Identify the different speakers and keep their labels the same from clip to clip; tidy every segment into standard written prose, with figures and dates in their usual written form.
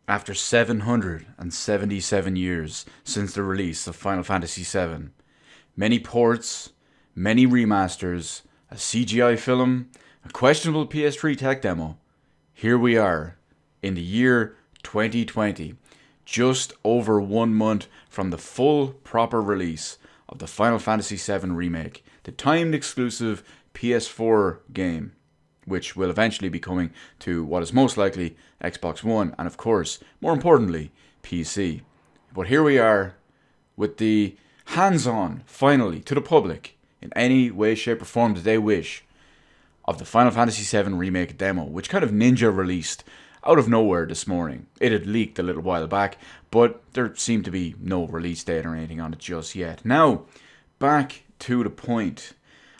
Speaker 1: After 777 years since the release of Final Fantasy VII, many ports, many remasters, a CGI film, a questionable PS3 tech demo, here we are in the year 2020, just over 1 month from the full proper release of the Final Fantasy VII Remake, the timed exclusive PS4 game, which will eventually be coming to what is most likely Xbox One and, of course, more importantly, PC. But here we are with the hands on, finally, to the public, in any way, shape, or form that they wish, of the Final Fantasy VII Remake demo, which kind of ninja released out of nowhere this morning. It had leaked a little while back, but there seemed to be no release date or anything on it just yet. Now, back to the point.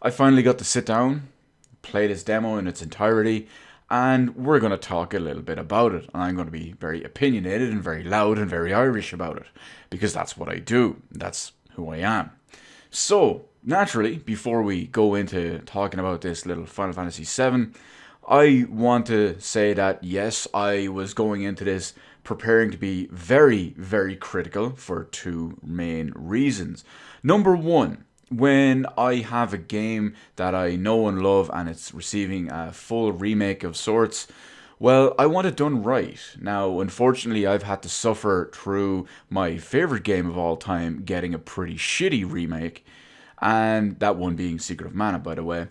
Speaker 1: I finally got to sit down, play this demo in its entirety, and we're going to talk a little bit about it. And I'm going to be very opinionated and very loud and very Irish about it, because that's what I do. That's who I am. So, naturally, before we go into talking about this little Final Fantasy VII, I want to say that yes, I was going into this preparing to be very, very critical for two main reasons. Number one, when I have a game that I know and love and it's receiving a full remake of sorts, well, I want it done right. Now, unfortunately, I've had to suffer through my favorite game of all time getting a pretty shitty remake, and that one being Secret of Mana, by the way.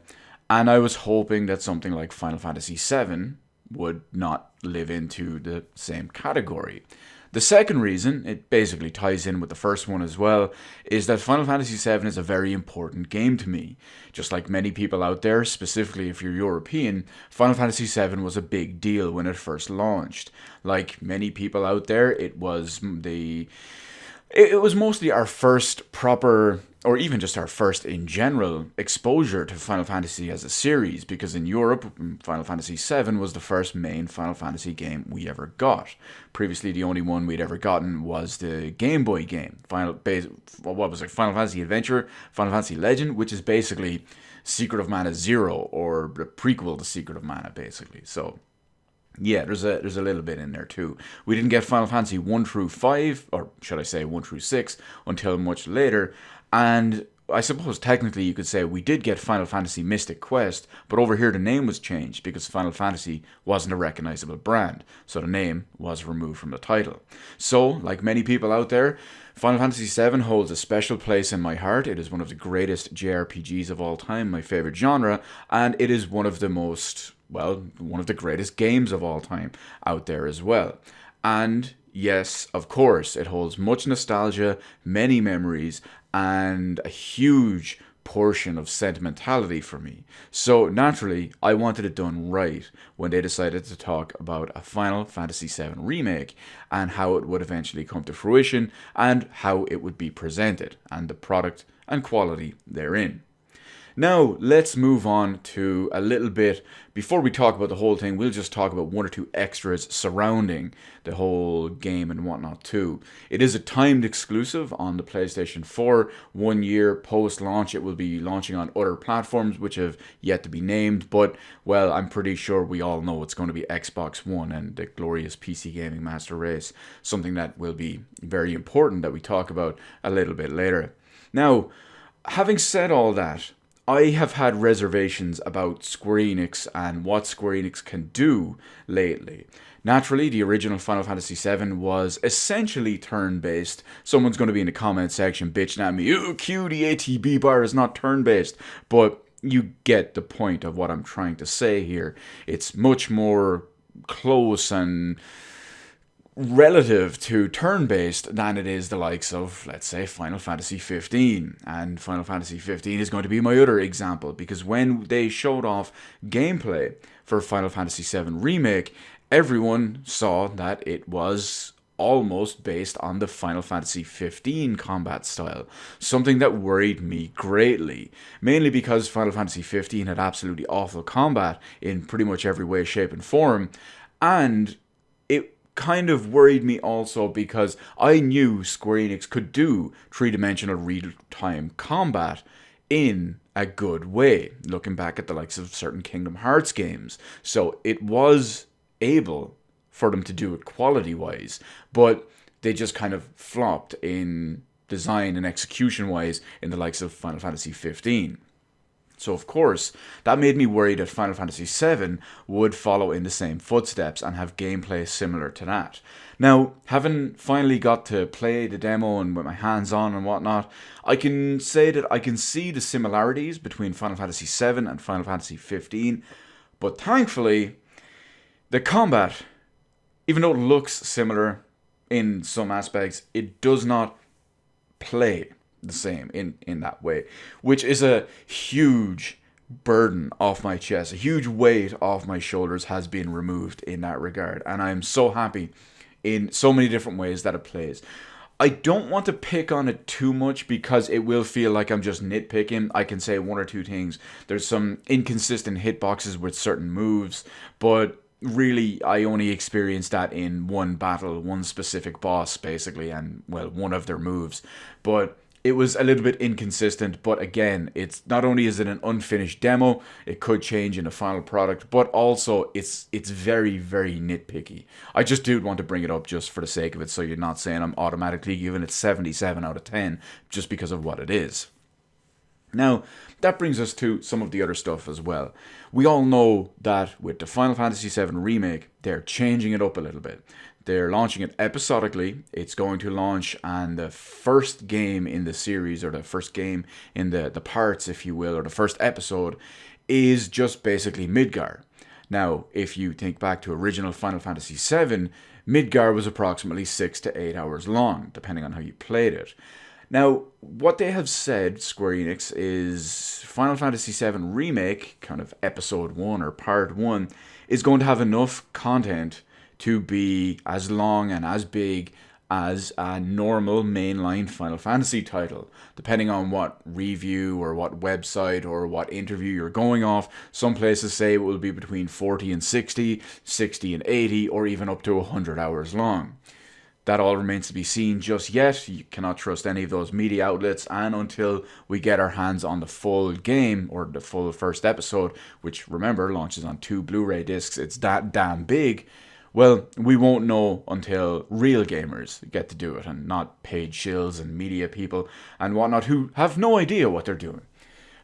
Speaker 1: And I was hoping that something like Final Fantasy VII would not live into the same category. The second reason, it basically ties in with the first one as well, is that Final Fantasy VII is a very important game to me. Just like many people out there, specifically if you're European, Final Fantasy VII was a big deal when it first launched. Like many people out there, it was mostly our first proper, or even just our first in general, exposure to Final Fantasy as a series, because in Europe, Final Fantasy VII was the first main Final Fantasy game we ever got. Previously, the only one we'd ever gotten was the Game Boy game, Final Fantasy Adventure, Final Fantasy Legend, which is basically Secret of Mana Zero, or the prequel to Secret of Mana, basically. So, yeah, there's a little bit in there too. We didn't get Final Fantasy 1 through 5, or should I say 1 through 6, until much later. And I suppose technically you could say we did get Final Fantasy Mystic Quest, but over here the name was changed because Final Fantasy wasn't a recognizable brand, so the name was removed from the title. So, like many people out there, Final Fantasy VII holds a special place in my heart. It is one of the greatest JRPGs of all time, my favorite genre, and it is one of the one of the greatest games of all time out there as well. And yes, of course, it holds much nostalgia, many memories, and a huge portion of sentimentality for me. So naturally, I wanted it done right when they decided to talk about a Final Fantasy VII remake and how it would eventually come to fruition and how it would be presented and the product and quality therein. Now, let's move on to a little bit. Before we talk about the whole thing, we'll just talk about one or two extras surrounding the whole game and whatnot too. It is a timed exclusive on the PlayStation 4. 1 year post-launch, it will be launching on other platforms which have yet to be named. But, well, I'm pretty sure we all know it's going to be Xbox One and the glorious PC gaming master race. Something that will be very important that we talk about a little bit later. Now, having said all that, I have had reservations about Square Enix and what Square Enix can do lately. Naturally, the original Final Fantasy VII was essentially turn-based. Someone's going to be in the comment section bitching at me, "Oh, Q, the ATB bar is not turn-based." But you get the point of what I'm trying to say here. It's much more close and relative to turn-based than it is the likes of, let's say, Final Fantasy 15. And Final Fantasy 15 is going to be my other example, because when they showed off gameplay for Final Fantasy 7 Remake, everyone saw that it was almost based on the Final Fantasy 15 combat style, something that worried me greatly, mainly because Final Fantasy 15 had absolutely awful combat in pretty much every way, shape, and form, and it kind of worried me also because I knew Square Enix could do three-dimensional real-time combat in a good way, looking back at the likes of certain Kingdom Hearts games. So it was able for them to do it quality-wise, but they just kind of flopped in design and execution-wise in the likes of Final Fantasy 15. So of course, that made me worry that Final Fantasy VII would follow in the same footsteps and have gameplay similar to that. Now, having finally got to play the demo and with my hands on and whatnot, I can say that I can see the similarities between Final Fantasy VII and Final Fantasy 15, but thankfully, the combat, even though it looks similar in some aspects, it does not play the same in that way, which is a huge burden off my chest. A huge weight off my shoulders has been removed in that regard, and I'm so happy in so many different ways that it plays. I don't want to pick on it too much because it will feel like I'm just nitpicking. I can say one or two things. There's some inconsistent hitboxes with certain moves, but really I only experienced that in one battle, one specific boss basically, and well, one of their moves. But it was a little bit inconsistent, but again, it's not only is it an unfinished demo, it could change in a final product, but also it's very, very nitpicky. I just do want to bring it up just for the sake of it, so you're not saying I'm automatically giving it 77 out of 10 just because of what it is. Now, that brings us to some of the other stuff as well. We all know that with the Final Fantasy VII Remake, they're changing it up a little bit. They're launching it episodically. It's going to launch, and the first game in the series, or the first game in the parts, if you will, or the first episode, is just basically Midgar. Now, if you think back to original Final Fantasy VII, Midgar was approximately 6 to 8 hours long, depending on how you played it. Now, what they have said, Square Enix, is Final Fantasy VII Remake, kind of episode 1 or part 1, is going to have enough content to be as long and as big as a normal mainline Final Fantasy title. Depending on what review or what website or what interview you're going off, some places say it will be between 40 and 60, 60 and 80, or even up to 100 hours long. That all remains to be seen just yet. You cannot trust any of those media outlets, and until we get our hands on the full game, or the full first episode, which remember launches on 2 Blu-ray discs, it's that damn big. Well, we won't know until real gamers get to do it, and not paid shills and media people and whatnot who have no idea what they're doing.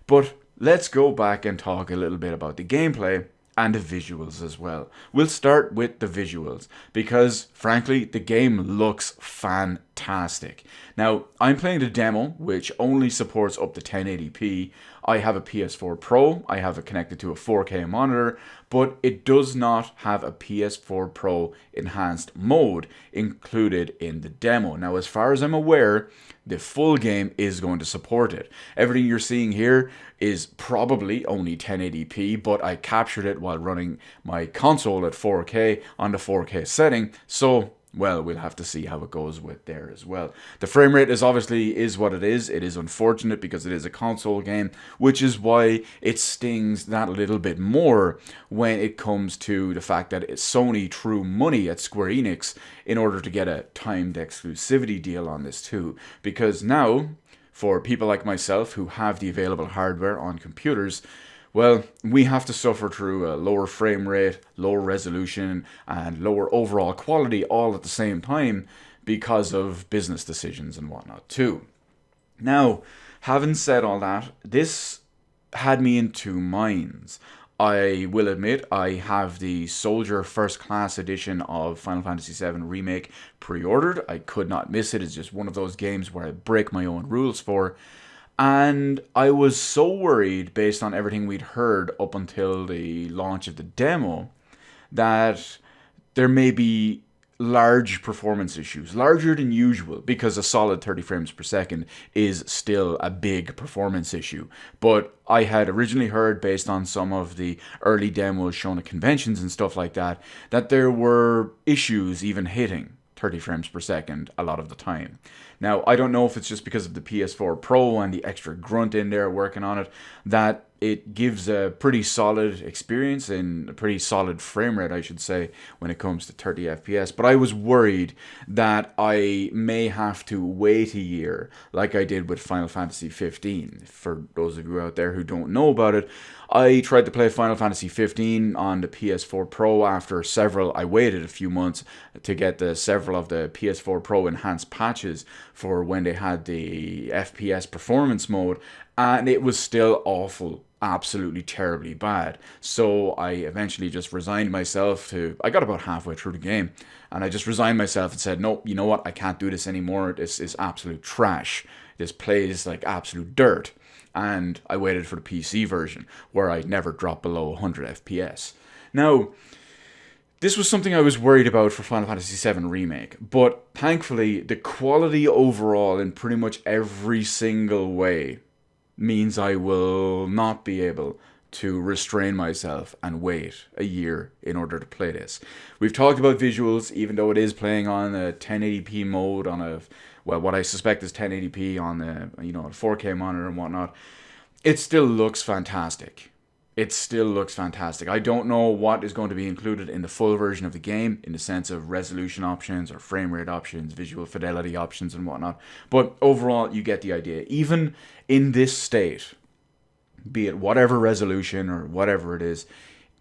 Speaker 1: But let's go back and talk a little bit about the gameplay and the visuals as well. We'll start with the visuals because, frankly, the game looks fantastic. Now, I'm playing the demo, which only supports up to 1080p. I have a PS4 Pro, I have it connected to a 4K monitor, but it does not have a PS4 Pro enhanced mode included in the demo. Now, as far as I'm aware, the full game is going to support it. Everything you're seeing here is probably only 1080p, but I captured it while running my console at 4K on the 4K setting, so well, we'll have to see how it goes with there as well. The frame rate is obviously what it is. It is unfortunate because it is a console game, which is why it stings that little bit more when it comes to the fact that Sony threw money at Square Enix in order to get a timed exclusivity deal on this too. Because now, for people like myself who have the available hardware on computers, well, we have to suffer through a lower frame rate, lower resolution, and lower overall quality all at the same time because of business decisions and whatnot too. Now, having said all that, this had me in two minds. I will admit I have the Soldier First Class edition of Final Fantasy VII Remake pre-ordered. I could not miss it. It's just one of those games where I break my own rules for. And I was so worried, based on everything we'd heard up until the launch of the demo, that there may be large performance issues, larger than usual, because a solid 30 frames per second is still a big performance issue. But I had originally heard, based on some of the early demos shown at conventions and stuff like that, that there were issues even hitting 30 frames per second a lot of the time. Now, I don't know if it's just because of the PS4 Pro and the extra grunt in there working on it, that it gives a pretty solid experience and a pretty solid frame rate, I should say, when it comes to 30 FPS. But I was worried that I may have to wait a year, like I did with Final Fantasy 15. For those of you out there who don't know about it, I tried to play Final Fantasy 15 on the PS4 Pro after I waited a few months to get several of the PS4 Pro enhanced patches for when they had the FPS performance mode, and it was still awful, absolutely terribly bad. So I eventually just resigned myself I got about halfway through the game, and I just resigned myself and said, nope, you know what, I can't do this anymore. This is absolute trash. This plays like absolute dirt. And I waited for the PC version, where I'd never drop below 100 FPS. Now, this was something I was worried about for Final Fantasy VII Remake, but thankfully, the quality overall in pretty much every single way means I will not be able to restrain myself and wait a year in order to play this. We've talked about visuals, even though it is playing on a 1080p mode what I suspect is 1080p on a 4K monitor and whatnot. It still looks fantastic. It still looks fantastic. I don't know what is going to be included in the full version of the game in the sense of resolution options or frame rate options, visual fidelity options and whatnot. But overall, you get the idea. Even in this state, be it whatever resolution or whatever it is,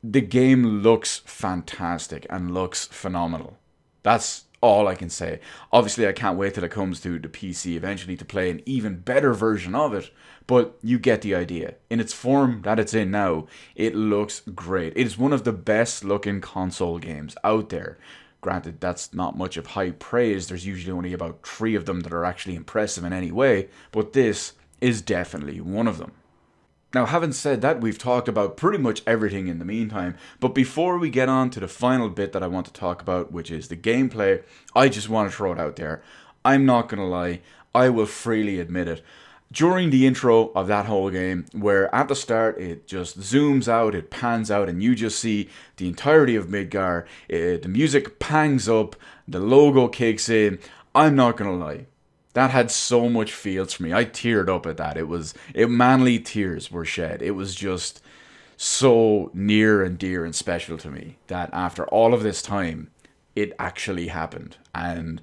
Speaker 1: the game looks fantastic and looks phenomenal. That's all I can say. Obviously, I can't wait till it comes to the PC eventually to play an even better version of it, but you get the idea. In its form that it's in now, it looks great. It is one of the best looking console games out there. Granted, that's not much of high praise. There's usually only about 3 of them that are actually impressive in any way, but this is definitely one of them. Now, having said that, we've talked about pretty much everything in the meantime, but before we get on to the final bit that I want to talk about, which is the gameplay, I just want to throw it out there. I'm not going to lie, I will freely admit it. During the intro of that whole game, where at the start it just zooms out, it pans out, and you just see the entirety of Midgar, the music pangs up, the logo kicks in, I'm not going to lie. That had so much feels for me. I teared up at that. Manly tears were shed. It was just so near and dear and special to me that after all of this time, it actually happened. And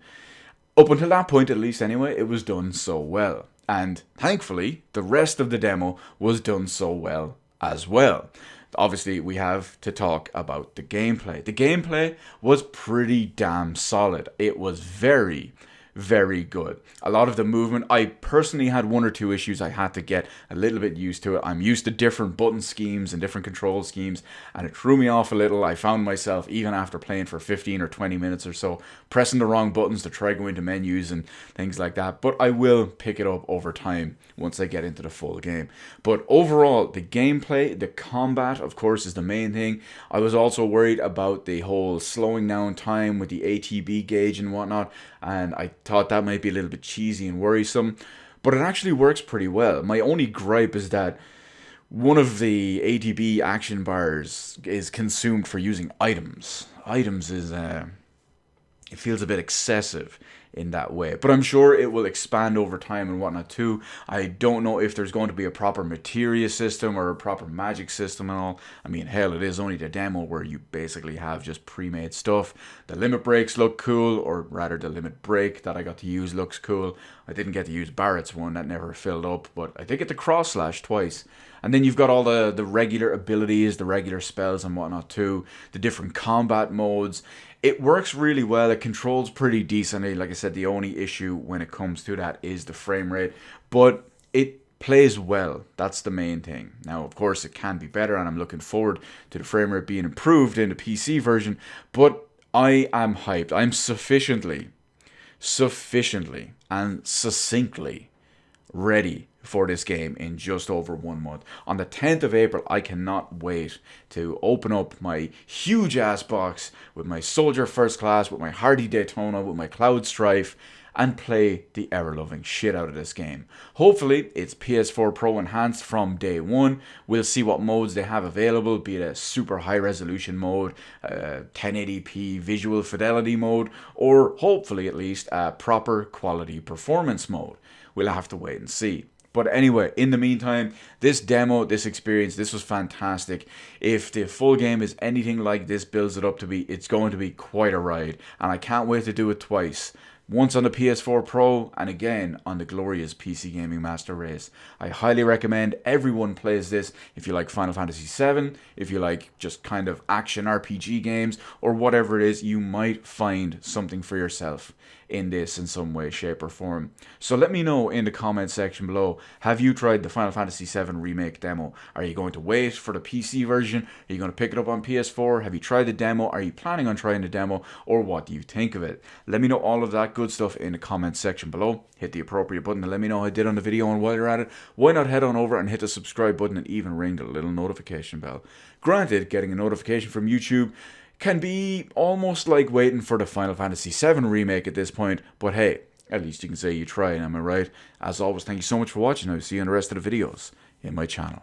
Speaker 1: up until that point, at least anyway, it was done so well. And thankfully, the rest of the demo was done so well as well. Obviously, we have to talk about the gameplay. The gameplay was pretty damn solid. It was very, very good. A lot of the movement, I personally had 1 or 2 issues I had to get a little bit used to it. I'm used to different button schemes and different control schemes, and it threw me off a little. I found myself, even after playing for 15 or 20 minutes or so, pressing the wrong buttons to try go into menus and things like that. But I will pick it up over time once I get into the full game. But overall, the gameplay, the combat, of course, is the main thing. I was also worried about the whole slowing down time with the ATB gauge and whatnot, and I thought that might be a little bit cheesy and worrisome, but it actually works pretty well. My only gripe is that one of the ATB action bars is consumed for using items. Items is, it feels a bit excessive in that way, but I'm sure it will expand over time and whatnot too. I don't know if there's going to be a proper materia system or a proper magic system and all. I mean, hell, it is only the demo where you basically have just pre-made stuff. The limit breaks look cool, or rather the limit break that I got to use looks cool. I didn't get to use Barrett's one, that never filled up, but I did get the cross slash twice. And then you've got all the regular abilities, the regular spells and whatnot too, the different combat modes. It works really well. It controls pretty decently. Like I said, the only issue when it comes to that is the frame rate, but it plays well. That's the main thing. Now, of course, it can be better, and I'm looking forward to the frame rate being improved in the PC version, but I am hyped. I'm sufficiently and succinctly ready for this game in just over 1 month. On the 10th of April, I cannot wait to open up my huge ass box with my Soldier First Class, with my Hardy Daytona, with my Cloud Strife, and play the ever-loving shit out of this game. Hopefully, it's PS4 Pro enhanced from day one. We'll see what modes they have available, be it a super high-resolution mode, 1080p visual fidelity mode, or hopefully at least a proper quality performance mode. We'll have to wait and see. But anyway, in the meantime, this demo, this experience, this was fantastic. If the full game is anything like this builds it up to be, it's going to be quite a ride. And I can't wait to do it twice. Once on the PS4 Pro, and again on the glorious PC Gaming Master Race. I highly recommend everyone plays this if you like Final Fantasy VII, if you like just kind of action RPG games, or whatever it is, you might find something for yourself in this in some way, shape, or form. So let me know in the comment section below, have you tried the Final Fantasy VII Remake demo? Are you going to wait for the PC version? Are you going to pick it up on PS4? Have you tried the demo? Are you planning on trying the demo? Or what do you think of it? Let me know all of that good stuff in the comment section below. Hit the appropriate button to let me know how I did on the video, and while you're at it, why not head on over and hit the subscribe button and even ring the little notification bell. Granted, getting a notification from YouTube can be almost like waiting for the Final Fantasy VII Remake at this point, but hey, at least you can say you tried, am I right? As always, thank you so much for watching. I'll see you in the rest of the videos in my channel.